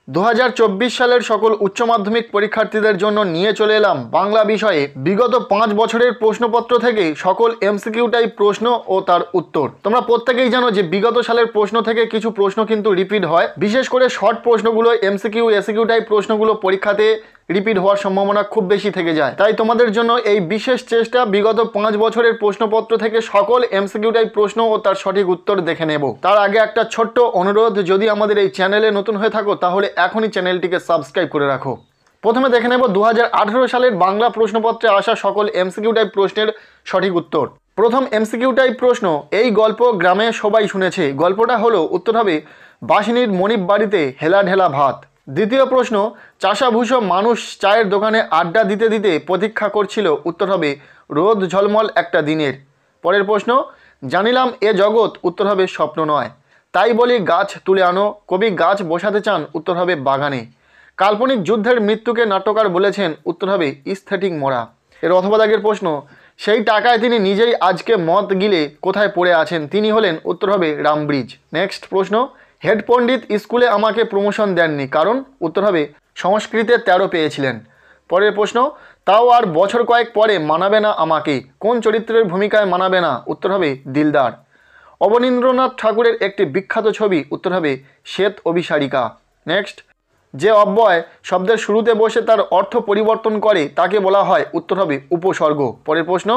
2024 সালের সকল উচ্চ মাধ্যমিক পরীক্ষার্থীদের জন্য নিয়ে চলে এলাম বাংলা বিষয়ে বিগত 5 বছরের প্রশ্নপত্র থেকে সকল এমসিকিউ টাইপ প্রশ্ন ও তার উত্তর। তোমরা প্রত্যেকেই জানো যে বিগত সালের প্রশ্ন থেকে কিছু প্রশ্ন কিন্তু রিপিট হয়, বিশেষ করে শর্ট প্রশ্নগুলো এমসিকিউ এসিকিউ টাইপ প্রশ্নগুলো পরীক্ষাতে রিপিট হওয়ার সম্ভাবনা খুব বেশি থেকে যায়। তাই তোমাদের জন্য এই বিশেষ চেষ্টা বিগত 5 বছরের প্রশ্নপত্র থেকে সকল এমসিকিউ টাইপ প্রশ্ন ও তার সঠিক উত্তর দেখে নেব। তার আগে একটা ছোট্ট অনুরোধ, যদি আমাদের এই চ্যানেলে নতুন হয়ে থাকো তাহলে এখনই চ্যানেলটিকে সাবস্ক্রাইব করে রাখো। প্রথমে দেখে নেব 2018 সালের বাংলা প্রশ্নপত্রে আসা সকল এমসিকিউ টাইপ প্রশ্নের সঠিক উত্তর। প্রথম এমসিকিউ টাইপ প্রশ্ন, এই গল্প গ্রামে সবাই শুনেছে। গল্পটা হলো, উত্তর হবে বাসিনীর মনিব বাড়িতে হেলা ঢেলা ভাত। দ্বিতীয় প্রশ্ন, চাষাভূষো মানুষ চায়ের দোকানে আড্ডা দিতে দিতে প্রতীক্ষা করছিল। উত্তর হবে রোদ ঝলমল একটা দিনের। পরের প্রশ্ন, জানিলাম এ জগৎ। উত্তর হবে স্বপ্ন নয়। তাই বলি গাছ তুলে আনো। কবি গাছ বসাতে চান। উত্তর হবে বাগানে। কাল্পনিক যুদ্ধের মৃত্যুকে নাট্যকার বলেছেন। উত্তর হবে স্থেটিক মরা। এর অথবা দাগের প্রশ্ন, সেই টাকায় তিনি নিজেই আজকে মদ গিলে কোথায় পড়ে আছেন? তিনি হলেন। উত্তর হবে রামব্রিজ। নেক্সট প্রশ্ন, হেড পণ্ডিত স্কুলে আমাকে প্রমোশন দেননি কারণ? উত্তর হবে সংস্কৃতে 13 পেয়েছিলেন। পরের প্রশ্ন, তাও আর বছর কয়েক পরে মানাবে না আমাকে। কোন চরিত্রের ভূমিকায় মানাবে না? উত্তর হবে দিলদার। অবনীন্দ্রনাথ ঠাকুরের একটি বিখ্যাত ছবি। উত্তর হবে শ্বেত অভিসারিকা। নেক্সট, যে অব্যয় শব্দের শুরুতে বসে তার অর্থ পরিবর্তন করে তাকে বলা হয়। উত্তর হবে উপসর্গ। পরের প্রশ্ন,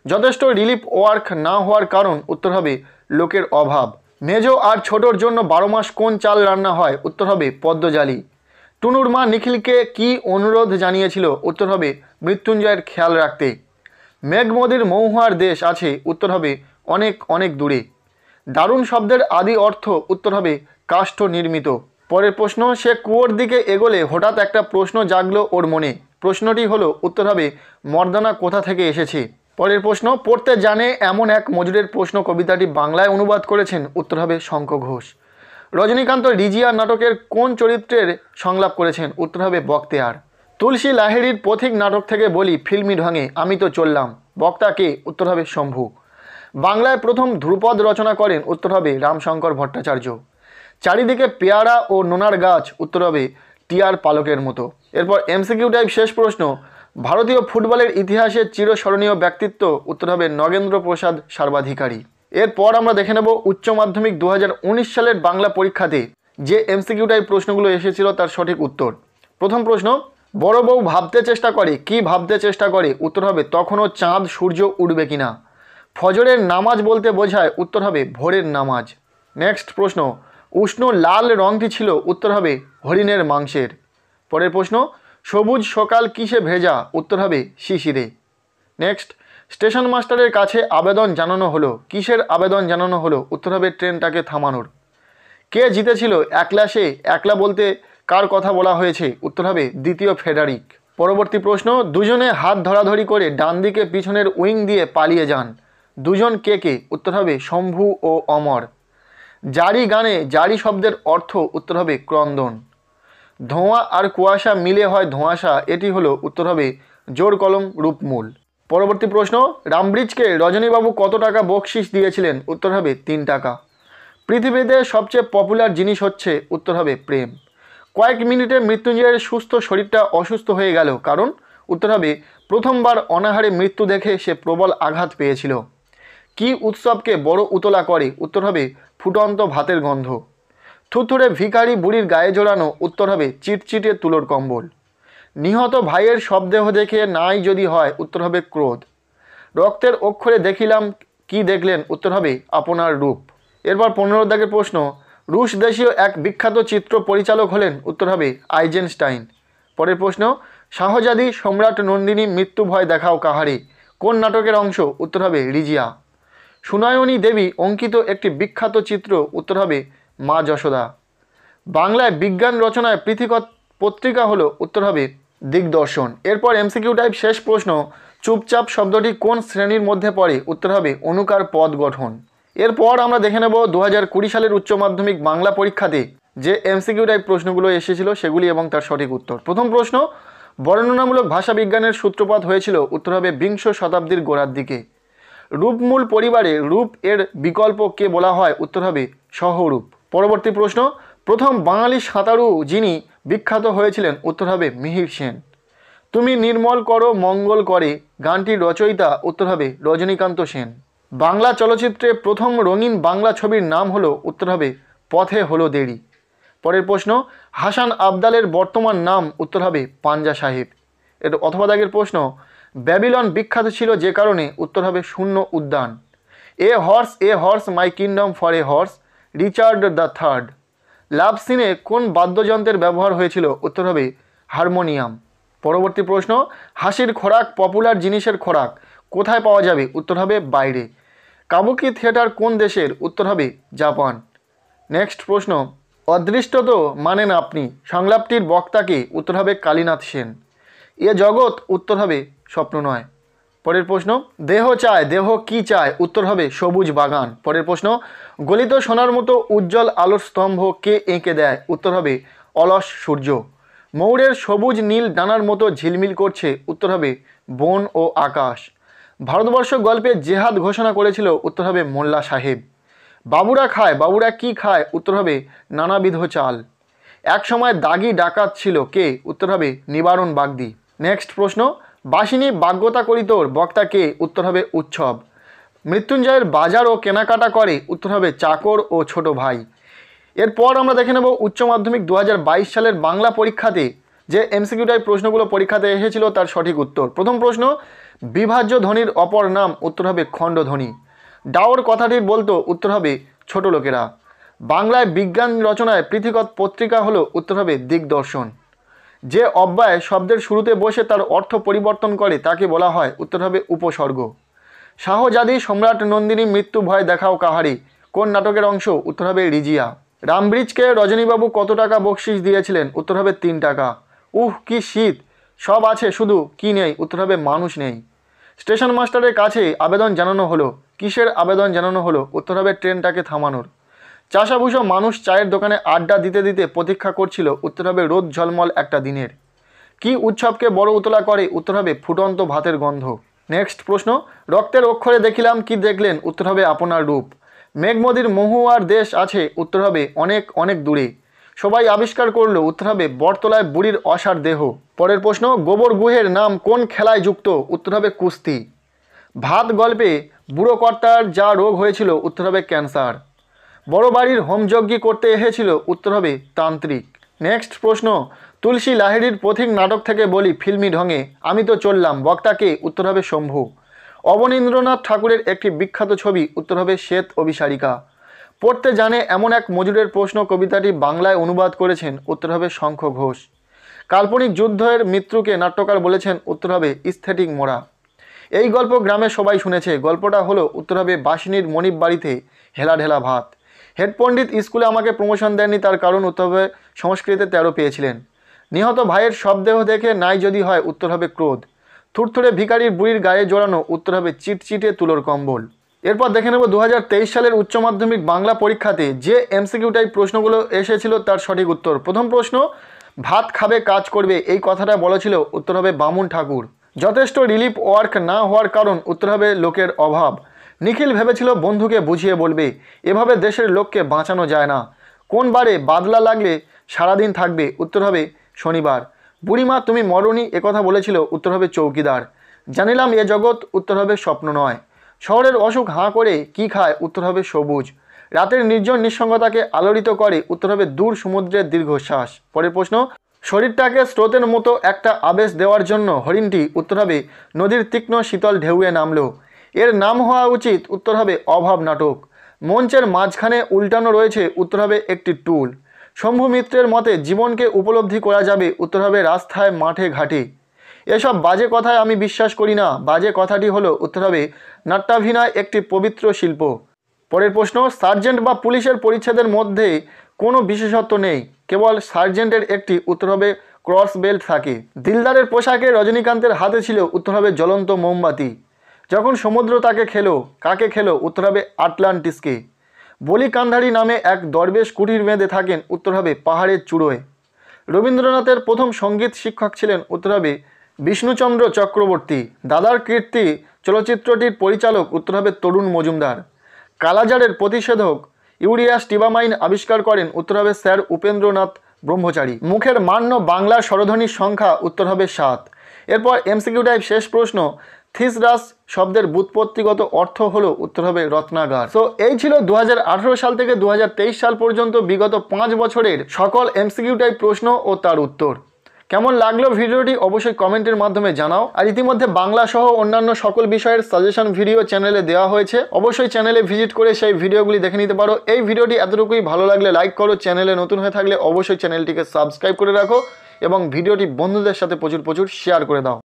যথেষ্ট রিলিফ ওয়ার্ক না হওয়ার কারণ? উত্তর হবে লোকের অভাব। মেজো আর ছোটোর জন্য 12 মাস কোন চাল রান্না হয়? উত্তর হবে পদ্মজালি। টুনুর মা নিখিলকে কি অনুরোধ জানিয়েছিল? উত্তর হবে মৃত্যুঞ্জয়ের খেয়াল রাখতে। মেঘমদির মহুয়ার দেশ আছে। উত্তর হবে অনেক অনেক দূরে। দারুণ শব্দের আদি অর্থ? উত্তর হবে কাষ্ঠ নির্মিত। পরের প্রশ্ন, সে কুয়োর দিকে এগোলে হঠাৎ একটা প্রশ্ন জাগলো ওর মনে। প্রশ্নটি হলো, উত্তর হবে মর্দানা কোথা থেকে এসেছে। পরের প্রশ্ন, পড়তে জানে এমন এক মজুরের প্রশ্ন কবিতাটি বাংলায় অনুবাদ করেছেন। উত্তর হবে শঙ্খ ঘোষ। রজনীকান্ত রিজিয়া নাটকের কোন চরিত্রের সংলাপ করেছেন? উত্তর হবে বক্তেয়ার। তুলসী লাহিড়ীর পথিক নাটক থেকে বলি ফিল্মি ঢঙে আমি তো চললাম। বক্তা কে? উত্তর হবে শম্ভু। বাংলায় প্রথম ধ্রুপদ রচনা করেন? উত্তর হবে রামশঙ্কর ভট্টাচার্য। চারিদিকে পেয়ারা ও নোনার গাছ? উত্তর হবে টিয়ার পালকের মতো। এরপর এমসিকিউ টাইপ শেষ প্রশ্ন, ভারতীয় ফুটবলের ইতিহাসে চিরস্মরণীয় ব্যক্তিত্ব? উত্তর হবে নগেন্দ্র প্রসাদ সর্বাধিকারী। এরপর আমরা দেখে নেব উচ্চ মাধ্যমিক 2019 সালের বাংলা পরীক্ষাতে যে এমসিকিউ টাইপ প্রশ্নগুলো এসেছিল তার সঠিক উত্তর। প্রথম প্রশ্ন, বড় বউ ভাবতে চেষ্টা করে। কি ভাবতে চেষ্টা করে? উত্তর হবে তখনও চাঁদ সূর্য উঠবে কিনা। ফজরের নামাজ বলতে বোঝায়? উত্তর হবে ভোরের নামাজ। নেক্সট প্রশ্ন, উষ্ণ লাল রঙটি ছিল? উত্তর হবে হরিণের মাংসের। পরের প্রশ্ন, সবুজ সকাল কিসে ভেজা? উত্তর হবে শিশিরে। নেক্সট, স্টেশন মাস্টারের কাছে আবেদন জানানো হলো। কিসের আবেদন জানানো হলো? উত্তর হবে ট্রেনটাকে থামানোর। কে জিতেছিল একলা সে? একলা বলতে কার কথা বলা হয়েছে? উত্তর হবে দ্বিতীয় ফ্রেডারিক। পরবর্তী প্রশ্ন, দুজনে হাত ধরাধরি করে ডান দিকে পিছনের উইং দিয়ে পালিয়ে যান। দুজন কে কে? উত্তর হবে শম্ভু ও অমর। জারি গানে জারি শব্দের অর্থ? উত্তর হবে ক্রন্দন। ধোঁয়া আর কুয়াশা মিলে হয় ধোঁয়াশা, এটি হলো? উত্তর হবে জোর কলম রূপমূল। পরবর্তী প্রশ্ন, রামব্রিজকে রজনীবাবু কত টাকা বকশিস দিয়েছিলেন? উত্তর হবে 3 টাকা। পৃথিবীতে সবচেয়ে পপুলার জিনিস হচ্ছে? উত্তর হবে প্রেম। কয়েক মিনিটে মৃত্যুঞ্জয়ের সুস্থ শরীরটা অসুস্থ হয়ে গেল কারণ? উত্তর হবে প্রথমবার অনাহারে মৃত্যু দেখে সে প্রবল আঘাত পেয়েছিল। কি উৎসবকে বড় উতলা করে? উত্তর হবে ফুটন্ত ভাতের গন্ধ। থুথুরে ভিখারি বুড়ির গায়ে জড়ানো? উত্তর হবে চিটচিটে তুলোর কম্বল। নিহত ভাইয়ের শবদেহ দেখে নাই যদি হয়? উত্তর হবে ক্রোধ। রক্তের অক্ষরে দেখিলাম কি দেখলেন? উত্তর হবে আপনার রূপ। এরপর 15 দাগের প্রশ্ন, রুশ দেশীয় এক বিখ্যাত চিত্র পরিচালক হলেন? উত্তর হবে আইজেনস্টাইন। পরের প্রশ্ন, শাহজাদি সম্রাট নন্দিনী মৃত্যু ভয় দেখাও কাহারে কোন নাটকের অংশ? উত্তর হবে রিজিয়া। সুনয়নী দেবী অঙ্কিত একটি বিখ্যাত চিত্র? উত্তর হবে মা যশোদা। বাংলায় বিজ্ঞান রচনায় পৃথিকত পত্রিকা হলো? উত্তর হবে দিগদর্শন। এরপর এমসিকিউ টাইপ শেষ প্রশ্ন, চুপচাপ শব্দটি কোন শ্রেণীর মধ্যে পড়ে? উত্তর হবে অনুকার পদ গঠন। এরপর আমরা দেখে নেব 2020 সালের উচ্চ মাধ্যমিক বাংলা পরীক্ষাতে যে এমসিকিউ টাইপ প্রশ্নগুলো এসেছিল সেগুলি এবং তার সঠিক উত্তর। প্রথম প্রশ্ন, বর্ণনামূলক ভাষা বিজ্ঞানের সূত্রপাত হয়েছিল? উত্তর হবে বিংশ শতাব্দীর গোড়ার দিকে। রূপমূল পরিবারে রূপ এর বিকল্প কে বলা হয়? উত্তর হবে সহরূপ। পরবর্তী প্রশ্ন, প্রথম বাঙালি সাঁতারু যিনি বিখ্যাত হয়েছিলেন? উত্তর হবে মিহির সেন। তুমি নির্মল করো মঙ্গল করে গানটির রচয়িতা? উত্তর হবে রজনীকান্ত সেন। বাংলা চলচ্চিত্রে প্রথম রঙিন বাংলা ছবির নাম হলো? উত্তর হবে পথে হলো দেরি। পরের প্রশ্ন, হাসান আবদালের বর্তমান নাম? উত্তর হবে পাঞ্জা সাহেব। এর অথবা দাগের প্রশ্ন, ব্যাবিলন বিখ্যাত ছিল যে কারণে? উত্তর হবে শূন্য উদ্যান। A horse my kingdom for a horse, Richard the third. Love সিনে কোন বাদ্যযন্ত্রের ব্যবহার হয়েছিল? উত্তর হবে হারমোনিয়াম। পরবর্তী প্রশ্ন, হাসির খোরাক পপুলার জিনিসের খোরাক কোথায় পাওয়া যাবে? উত্তর হবে বাইরে। কাবুকি থিয়েটার কোন দেশের? উত্তর হবে জাপান। নেক্সট প্রশ্ন, অদৃষ্টত মানেন আপনি সংলাপটির বক্তাকে? উত্তর হবে কালীনাথ সেন। এ জগৎ? উত্তর হবে স্বপ্ন নয়। পরের প্রশ্ন, দেহ চায় দেহ কি চায়? উত্তর হবে সবুজ বাগান। পরের প্রশ্ন, গলিত সোনার মতো উজ্জ্বল আলোর স্তম্ভ কে এঁকে দেয়? উত্তর হবে অলস সূর্য। ময়ূরের সবুজ নীল ডানার মতো ঝিলমিল করছে? উত্তর হবে বন ও আকাশ। ভারতবর্ষ গল্পে জেহাদ ঘোষণা করেছিল? উত্তর হবে মোল্লা সাহেব। বাবুরা কি খায়? উত্তর হবে নানাবিধ চাল। এক সময় দাগি ডাকাত ছিল কে? উত্তর হবে নিবারণ বাগদি। নেক্সট প্রশ্ন, বাসিনী বাগ্যতা করিতোর বক্তা কে? উত্তর হবে উৎসব। মৃত্যুঞ্জয়ের বাজার ও কেনাকাটা করে? উত্তর হবে চাকর ও ছোট ভাই। এরপর আমরা দেখে নেব উচ্চ মাধ্যমিক 2022 সালের বাংলা পরীক্ষাতে যে এমসিকিউ টাইপ প্রশ্নগুলো পরীক্ষাতে এসেছিল তার সঠিক উত্তর। প্রথম প্রশ্ন, বিভাজ্য ধ্বনির অপর নাম? উত্তর হবে খণ্ডধ্বনি। ডাওর কথাটির বলতো? উত্তর হবে ছোট লোকেরা। বাংলায় বিজ্ঞান রচনায় পৃথিকত পত্রিকা হলো? উত্তর হবে দিগদর্শন। যে অব্যয় শব্দের শুরুতে বসে তার অর্থ পরিবর্তন করে তাকে বলা হয়? উত্তর হবে উপসর্গ। শাহজাদি সম্রাট নন্দিনী মৃত্যু ভয় দেখাও কাহারি কোন নাটকের অংশ? উত্তর হবে রিজিয়া। রামব্রিজকে রজনীবাবু কত টাকা বকশিস দিয়েছিলেন? উত্তর হবে 3 টাকা। কি শীত, সব আছে শুধু কি নেই? উত্তর হবে মানুষ নেই। স্টেশন মাস্টারের কাছে আবেদন জানানো হলো, কিসের আবেদন জানানো হলো? উত্তর হবে ট্রেনটাকে থামানোর। চাষাভুষো মানুষ চায়ের দোকানে আড্ডা দিতে দিতে প্রতীক্ষা করছিল? উত্তর হবে রোদ ঝলমল একটা দিনের। কি উৎসবকে বড় উতলা করে? উত্তর হবে ফুটন্ত ভাতের গন্ধ। নেক্সট প্রশ্ন, রক্তের অক্ষরে দেখিলাম কি দেখলেন? উত্তর হবে আপনার রূপ। মেঘমদির মহুয়ার দেশ আছে? উত্তর হবে অনেক অনেক দূরে। সবাই আবিষ্কার করলো? উত্তর হবে বটতলায় বুড়ির অসার দেহ। পরের প্রশ্ন, গোবর গুহের নাম কোন খেলায় যুক্ত? উত্তর হবে কুস্তি। ভাত গল্পে বুড়ো কর্তার যা রোগ হয়েছিল? উত্তর হবে ক্যান্সার। বড় বাড়ির হোমযজ্ঞ করতে এসেছিল? উত্তর হবে তান্ত্রিক। নেক্সট প্রশ্ন, তুলসী লাহিড়ীর পথিক নাটক থেকে বলি ফিল্মি ঢঙে আমি তো চললাম বক্তাকে? উত্তর হবে শম্ভু। অবনীন্দ্রনাথ ঠাকুরের একটি বিখ্যাত ছবি? উত্তর হবে শ্বেত অভিসারিকা। পড়তে জানে এমন এক মজুরের প্রশ্ন কবিতাটি বাংলায় অনুবাদ করেছেন? উত্তর হবে শঙ্খ ঘোষ। কাল্পনিক যুদ্ধের মৃত্যুকে নাট্যকার বলেছেন? উত্তর হবে স্থেটিক মোড়া। এই গল্প গ্রামে সবাই শুনেছে। গল্পটা হলো? উত্তর হবে বাসিনীর মনিব বাড়িতে হেলা ঢেলা ভাত। হেড পণ্ডিত স্কুলে আমাকে প্রমোশন দেননি, তার কারণ? উত্তর হবে সংস্কৃতে 13 পেয়েছিলেন। নিহত ভাইয়ের শবদেহ দেখে নাই যদি হয়? উত্তর হবে ক্রোধ। থুরথুরে ভিখারির বুড়ির গায়ে জড়ানো? উত্তর হবে চিটচিটে তুলোর কম্বল। এরপর দেখে নেব 2023 সালের উচ্চ মাধ্যমিক বাংলা পরীক্ষাতে যে এমসিকিউ টাইপ প্রশ্নগুলো এসেছিল তার সঠিক উত্তর। প্রথম প্রশ্ন, ভাত খাবে কাজ করবে এই কথাটা বলেছিল? উত্তর হবে বামুন ঠাকুর। যথেষ্ট রিলিফ ওয়ার্ক না হওয়ার কারণ? উত্তর হবে লোকের অভাব। নিখিল ভেবেছিল বন্ধুকে বুঝিয়ে বলবে, এভাবে দেশের লোককে বাঁচানো যায় না। কোন বারে বাদলা লাগলে সারাদিন থাকবে? উত্তর হবে শনিবার। বুড়িমা তুমি মরণী একথা বলেছিল? উত্তর হবে চৌকিদার। জানিলাম এ জগৎ? উত্তর হবে স্বপ্ন নয়। শহরের অসুখ হাঁ করে কি খায়? উত্তর হবে সবুজ। রাতের নির্জন নিঃসঙ্গতাকে আলোড়িত করে? উত্তর হবে দূর সমুদ্রের দীর্ঘশ্বাস। পরের প্রশ্ন, শরীরটাকে স্রোতের মতো একটা আবেশ দেওয়ার জন্য হরিণটি? উত্তর হবে নদীর তীক্ষ্ণ শীতল ঢেউয়ে নামলো। এর নাম হওয়া উচিত? উত্তর হবে অভাব নাটক। মঞ্চের মাঝখানে উল্টানো রয়েছে? উত্তর হবে একটি টুল। শম্ভু মিত্রের মতে জীবনকে উপলব্ধি করা যাবে? উত্তর হবে রাস্তায় মাঠে ঘাটে। এসব বাজে কথায় আমি বিশ্বাস করি না। বাজে কথাটি হলো? উত্তর হবে নাট্যাভিনয় একটি পবিত্র শিল্প। পরের প্রশ্ন, সার্জেন্ট বা পুলিশের পরিচ্ছেদের মধ্যে কোনো বিশেষত্ব নেই, কেবল সার্জেন্টের একটি? উত্তর হবে ক্রস বেল্ট থাকে। দিলদারের পোশাকে রজনীকান্তের হাতে ছিল? উত্তর হবে জ্বলন্ত মোমবাতি। যখন সমুদ্র তাকে খেলো, কাকে খেলো? উত্তর হবে আটলান্টিসকে। বলি কান্ধারী নামে এক দরবেশ কুটির বেঁধে থাকেন? উত্তর হবে পাহাড়ের চূড়োয়। রবীন্দ্রনাথের প্রথম সঙ্গীত শিক্ষক ছিলেন? উত্তর হবে বিষ্ণুচন্দ্র চক্রবর্তী। দাদার কীর্তি চলচ্চিত্রটির পরিচালক? উত্তর হবে তরুণ মজুমদার। কালাজারের প্রতিষেধক ইউরিয়া স্টিবামাইন আবিষ্কার করেন? উত্তর হবে স্যার উপেন্দ্রনাথ ব্রহ্মচারী। মুখের মান্য বাংলা স্বরধ্বনির সংখ্যা উত্তর হবে 7। এরপর এমসিকিউ টাইপ শেষ প্রশ্ন, থিসরাস শব্দের ব্যুৎপত্তিগত অর্থ হলো উত্তর হবে রত্নাগার। তো এই ছিল 2018 সাল থেকে 2023 সাল পর্যন্ত বিগত 5 বছরের সকল এমসিকিউ টাইপ প্রশ্ন ও তার উত্তর। কেমন লাগলো ভিডিওটি অবশ্যই কমেন্টের মাধ্যমে জানাও। আর ইতিমধ্যে বাংলা সহ অন্যান্য সকল বিষয়ের সাজেশন ভিডিও চ্যানেলে দেওয়া হয়েছে, অবশ্যই চ্যানেলে ভিজিট করে সেই ভিডিওগুলি দেখে নিতে পারো। এই ভিডিওটি এতটুকুই, ভালো লাগলে লাইক করো, চ্যানেলে নতুন হয়ে থাকলে অবশ্যই চ্যানেলটিকে সাবস্ক্রাইব করে রাখো এবং ভিডিওটি বন্ধুদের সাথে প্রচুর শেয়ার করে দাও।